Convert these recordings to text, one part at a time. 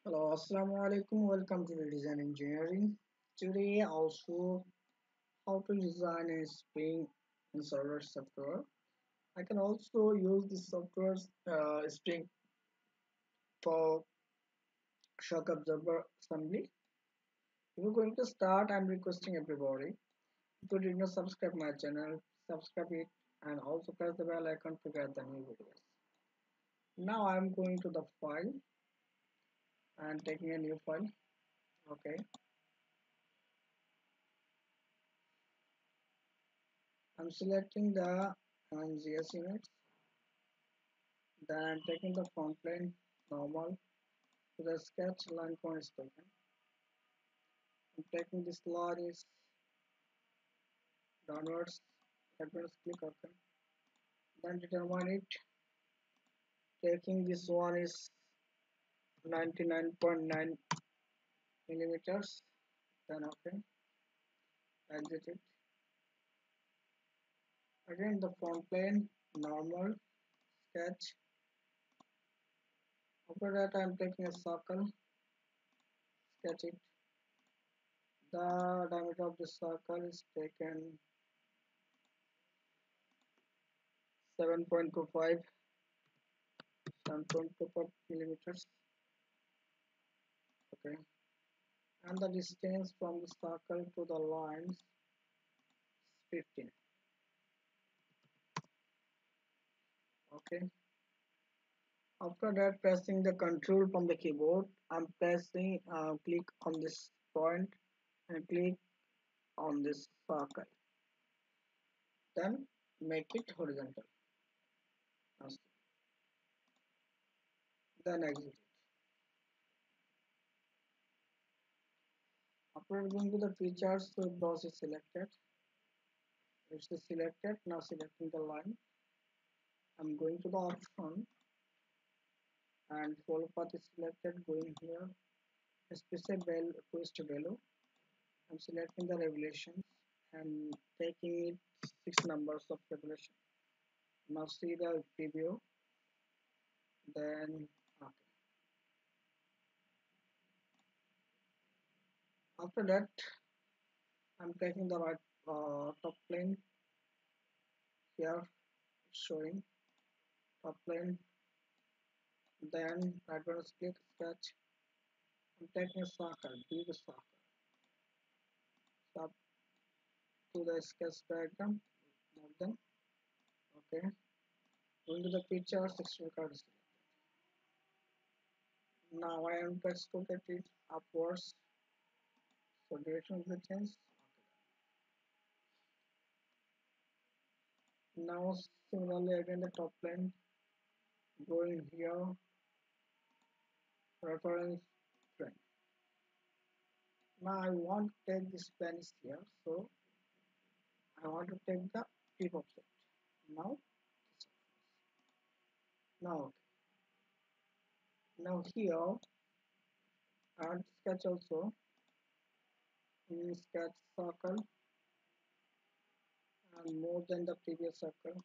Hello, Assalamu alaikum. Welcome to Redesign Engineering. Today, I'll show how to design a spring in server software. I can also use this software spring for shock absorber assembly. If you're going to start, I'm requesting everybody. If you did not subscribe my channel, subscribe it and also press the bell icon to get the new videos. Now I'm going to the file and taking a new file. Okay, I'm selecting the GS units. Then I'm taking the front plane normal to the sketch line point is taken. I'm taking this line is downwards, advance click OK. Then determine it. Taking this one is 99.9 millimeters. Then OK. Exit it. Again the front plane normal sketch. After that I'm taking a circle, sketch it. The diameter of the circle is taken 7.25 millimeters. Okay, and the distance from the circle to the lines is 15. Okay, after that pressing the control from the keyboard, I'm pressing click on this point and click on this circle, then make it horizontal. Then exit it. After going to the features, so browse is selected. It's selected. Now selecting the line, I'm going to the option and follow path is selected. Going here, specific twist value. I'm selecting the regulations and taking it 6 numbers of regulation. Now see the preview. Then okay. After that, I'm taking the right top plane here, showing top plane. Then right one click sketch. I'm taking a circle, big circle. Up to the sketch diagram. More than okay. Going to the features, extrude card is selected. Now I am to extrude it upwards. So direction will change. Now similarly again the top line going here reference frame. Now I want to take this pen is here, so I want to take the tip offset. Now now okay. Now here add sketch also in sketch circle and more than the previous circle.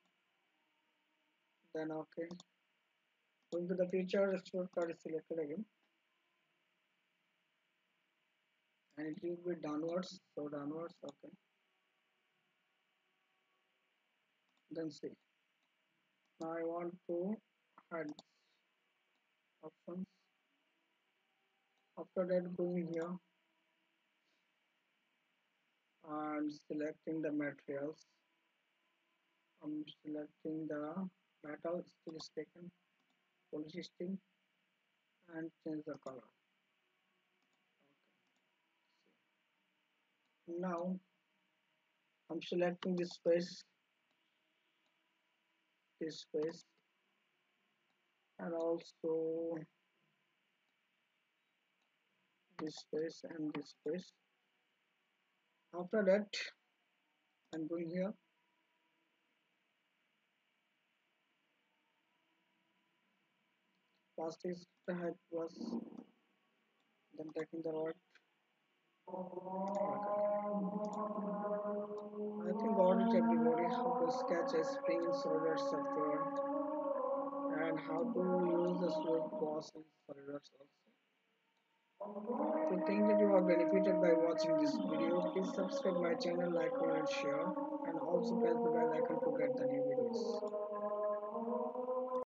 Then okay. Going to the feature extrude card is selected again. And it will be downwards, so downwards okay. Then see. Now I want to add options. After that going here I'm selecting the materials. I'm selecting the metal still is taken, polystyrene and change the color. Okay. Now I'm selecting this space and also this space and this space. After that I'm going here. First is the height was, then taking the rod. I think got it everybody how to sketch a spring in Solidworks software and how to use the Solid boss in Solidworks also. If you think that you are benefited by watching this video, please subscribe my channel, like, comment, and share, and also press the bell icon to